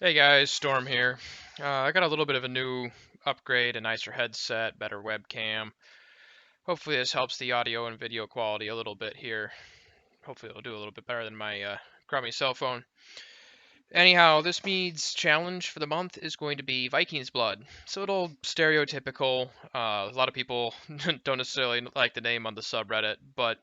Hey guys, Storm here. I got a little bit of a new upgrade, a nicer headset, better webcam. Hopefully this helps the audio and video quality a little bit here. Hopefully it'll do a little bit better than my crummy cell phone. Anyhow, this mead's challenge for the month is going to be Viking's Blood. It's a little stereotypical. A lot of people don't necessarily like the name on the subreddit, but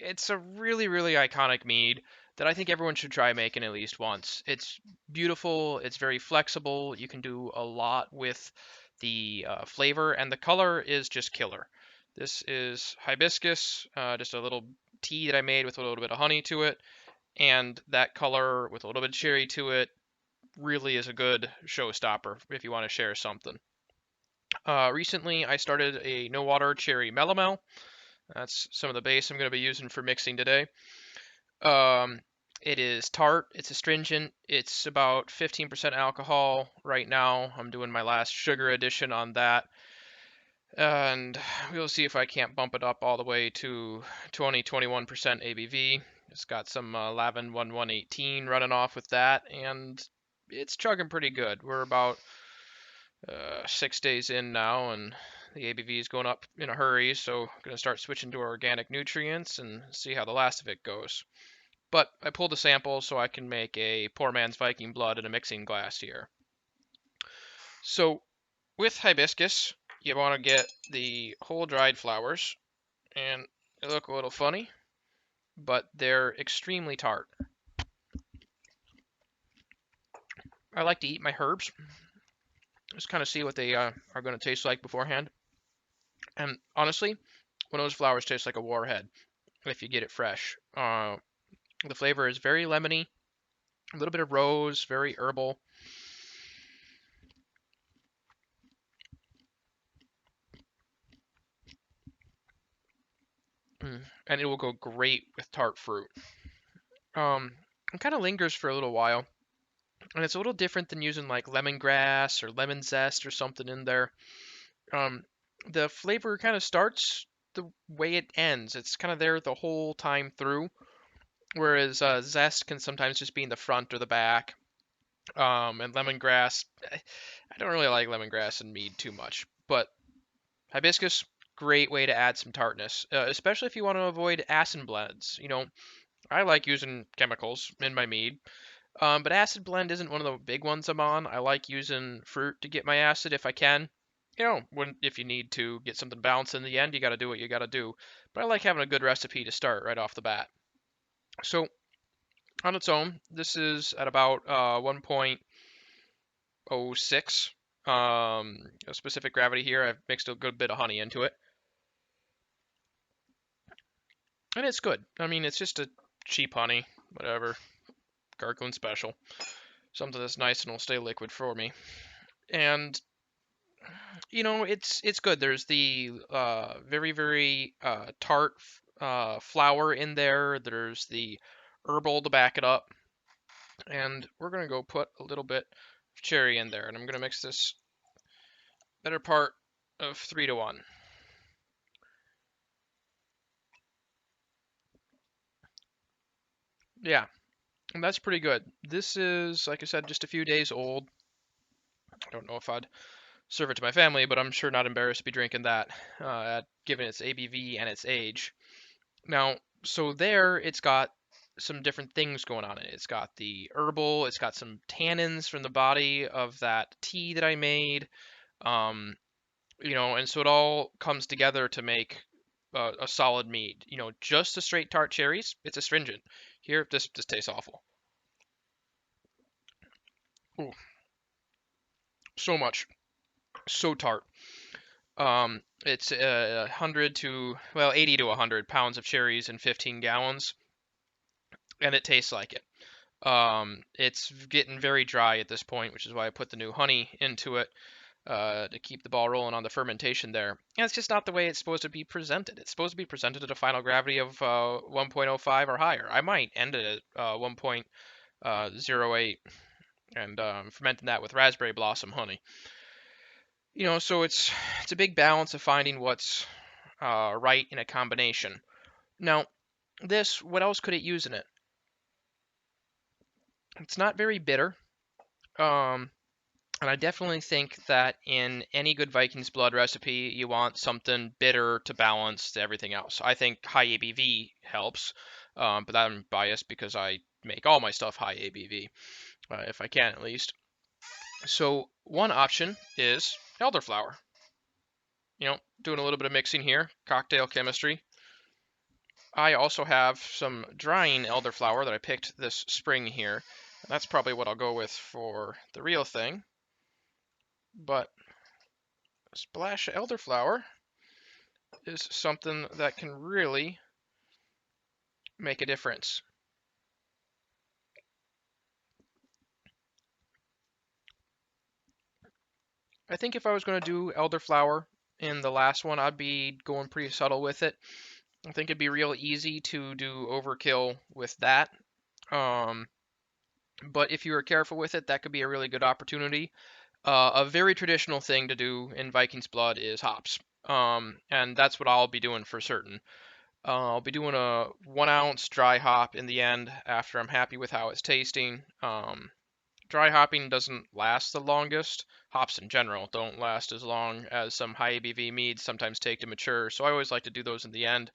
it's a really, really iconic mead that I think everyone should try making at least once. It's beautiful, it's very flexible, you can do a lot with the flavor, and the color is just killer. This is Hibiscus, just a little tea that I made with a little bit of honey to it, and that color with a little bit of cherry to it really is a good showstopper if you want to share something. Recently, I started a no water cherry melomel. That's some of the base I'm going to be using for mixing today. Um, it is tart. It's astringent. It's about 15% alcohol right now. I'm doing my last sugar addition on that, and we'll see if I can't bump it up all the way to 21% ABV. It's got some Lavin 1118 running off with that, and it's chugging pretty good. We're about 6 days in now, and the ABV is going up in a hurry, so I'm going to start switching to organic nutrients and see how the last of it goes. But I pulled a sample so I can make a poor man's Viking blood in a mixing glass here. So with hibiscus, you want to get the whole dried flowers, and they look a little funny, but they're extremely tart. I like to eat my herbs, just kind of see what they are going to taste like beforehand. And honestly, one of those flowers tastes like a warhead if you get it fresh. The flavor is very lemony, a little bit of rose, very herbal. And it will go great with tart fruit. It kind of lingers for a little while, and it's a little different than using like lemongrass or lemon zest or something in there. Um, the flavor kind of starts the way it ends. It's kind of there the whole time through, whereas zest can sometimes just be in the front or the back. And lemongrass, I don't really like lemongrass and mead too much, but hibiscus, great way to add some tartness, especially if you want to avoid acid blends. I like using chemicals in my mead. But acid blend isn't one of the big ones I'm on. I like using fruit to get my acid if I can. If you need to get something balanced in the end, you got to do what you got to do. But I like having a good recipe to start right off the bat. So on its own, this is at about 1.06 a specific gravity here. I've mixed a good bit of honey into it, and it's good. I mean, it's just a cheap honey, whatever, Gargling special, something that's nice and will stay liquid for me. And it's good. There's the very tart flour in there. There's the herbal to back it up, and we're gonna go put a little bit of cherry in there, and I'm gonna mix this better part of 3 to 1. Yeah, and that's pretty good. This is, like I said, just a few days old. I don't know if I'd serve it to my family, but I'm sure not embarrassed to be drinking that, given its ABV and its age. Now, so there, it's got some different things going on in it. It's got the herbal, it's got some tannins from the body of that tea that I made. Um, and so it all comes together to make a solid mead. Just the straight tart cherries, it's astringent. Here, this tastes awful. Ooh, so much, so tart. It's 100 to 80 to 100 pounds of cherries in 15 gallons, and it tastes like it. It's getting very dry at this point, which is why I put the new honey into it to keep the ball rolling on the fermentation there. And it's just not the way it's supposed to be presented. It's supposed to be presented at a final gravity of 1.05 or higher. I might end it at 1.08 and fermenting that with raspberry blossom honey. So it's a big balance of finding what's right in a combination. Now, what else could it use in it? It's not very bitter. And I definitely think that in any good Viking's Blood recipe, you want something bitter to balance everything else. I think high ABV helps, but I'm biased because I make all my stuff high ABV, if I can at least. So one option is elderflower. Doing a little bit of mixing here, cocktail chemistry. I also have some drying elderflower that I picked this spring here. That's probably what I'll go with for the real thing. But a splash of elderflower is something that can really make a difference. I think if I was going to do elderflower in the last one, I'd be going pretty subtle with it. I think it'd be real easy to do overkill with that. Um, but if you were careful with it, that could be a really good opportunity. A very traditional thing to do in Viking's Blood is hops. And that's what I'll be doing for certain. I'll be doing a 1 ounce dry hop in the end after I'm happy with how it's tasting. Dry hopping doesn't last the longest. Hops in general don't last as long as some high ABV meads sometimes take to mature. So I always like to do those in the end,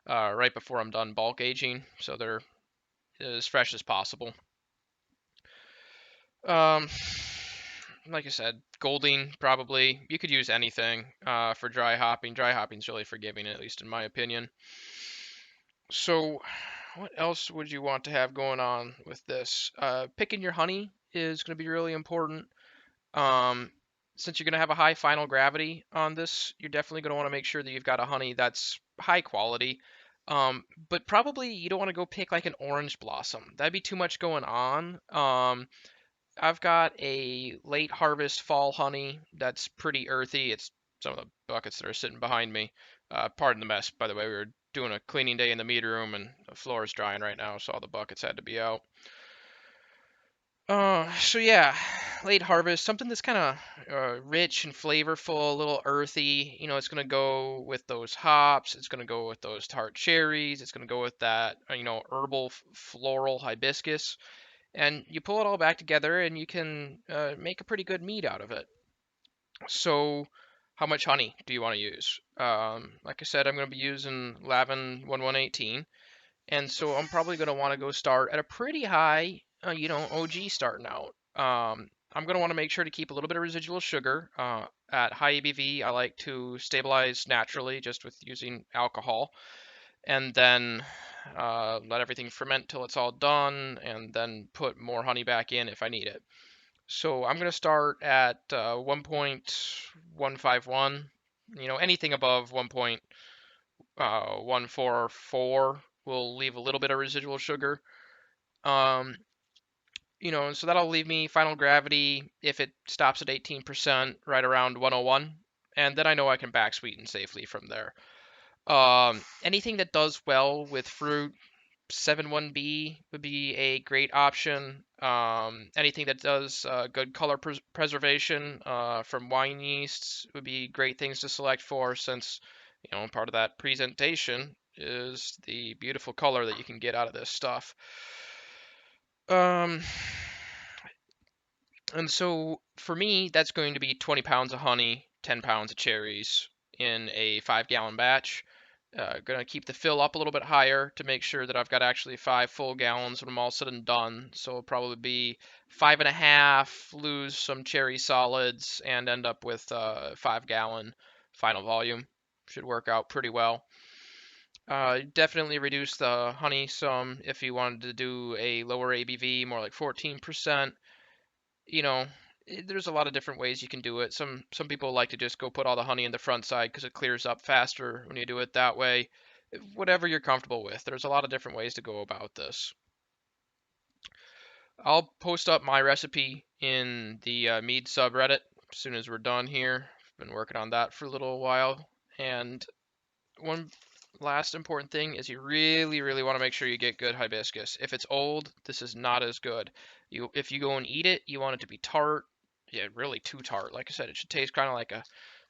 right before I'm done bulk aging, so they're as fresh as possible. Um, like I said, Golding probably. You could use anything for dry hopping. Dry hopping's really forgiving, at least in my opinion. So, what else would you want to have going on with this? Picking your honey is going to be really important. Um, since you're going to have a high final gravity on this, you're definitely going to want to make sure that you've got a honey that's high quality. But probably you don't want to go pick like an orange blossom. That'd be too much going on. I've got a late harvest fall honey that's pretty earthy. It's some of the buckets that are sitting behind me. Pardon the mess, by the way. We were doing a cleaning day in the mead room, and the floor is drying right now, so all the buckets had to be out. So yeah, late harvest, something that's kind of rich and flavorful, a little earthy. It's gonna go with those hops. It's gonna go with those tart cherries. It's gonna go with that, herbal floral hibiscus. And you pull it all back together, and you can make a pretty good mead out of it. So, how much honey do you want to use? Like I said, I'm going to be using Lavin 1118. And so I'm probably going to want to go start at a pretty high, OG starting out. I'm going to want to make sure to keep a little bit of residual sugar. At high ABV, I like to stabilize naturally just with using alcohol. And then let everything ferment till it's all done, and then put more honey back in if I need it. So I'm going to start at 1.151. Anything above 1.144 will leave a little bit of residual sugar. Um, so that'll leave me final gravity if it stops at 18%, right around 101, and then I know I can back sweeten safely from there. Anything that does well with fruit, 7-1B would be a great option. Anything that does good color preservation from wine yeasts would be great things to select for, since part of that presentation is the beautiful color that you can get out of this stuff. Um, and so for me, that's going to be 20 pounds of honey, 10 pounds of cherries in a 5-gallon batch. Gonna keep the fill up a little bit higher to make sure that I've got actually 5 full gallons when I'm all said and done. So it'll probably be 5.5, lose some cherry solids, and end up with a 5-gallon final volume. Should work out pretty well. Definitely reduce the honey some if you wanted to do a lower ABV, more like 14%. you know, there's a lot of different ways you can do it. Some people like to just go put all the honey in the front side because it clears up faster when you do it that way. Whatever you're comfortable with. There's a lot of different ways to go about this. I'll post up my recipe in the mead subreddit as soon as we're done here. I've been working on that for a little while. And one last important thing is you really, really want to make sure you get good hibiscus. If it's old, this is not as good. If you go and eat it, you want it to be tart. Yeah, really too tart. Like I said, it should taste kind of like a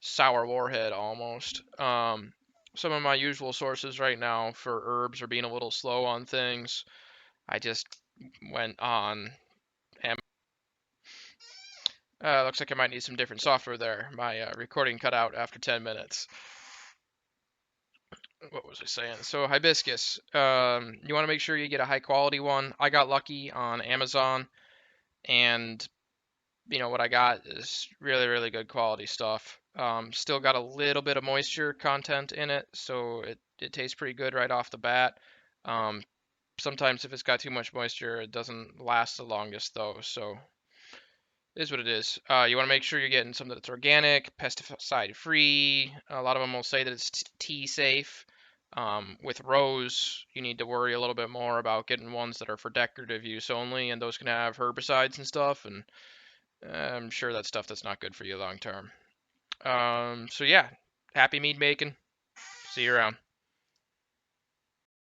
sour warhead almost. Some of my usual sources right now for herbs are being a little slow on things. I just went on Looks like I might need some different software there. My recording cut out after 10 minutes. What was I saying? So hibiscus, you want to make sure you get a high quality one. I got lucky on Amazon, and what I got is really, really good quality stuff. Still got a little bit of moisture content in it, so it tastes pretty good right off the bat. Um, Sometimes if it's got too much moisture, it doesn't last the longest though. So it is what it is. You want to make sure you're getting something that's organic, pesticide free. A lot of them will say that it's tea safe. With rose, you need to worry a little bit more about getting ones that are for decorative use only, and those can have herbicides and stuff. And I'm sure that's not good for you long term. So yeah, happy mead making. See you around.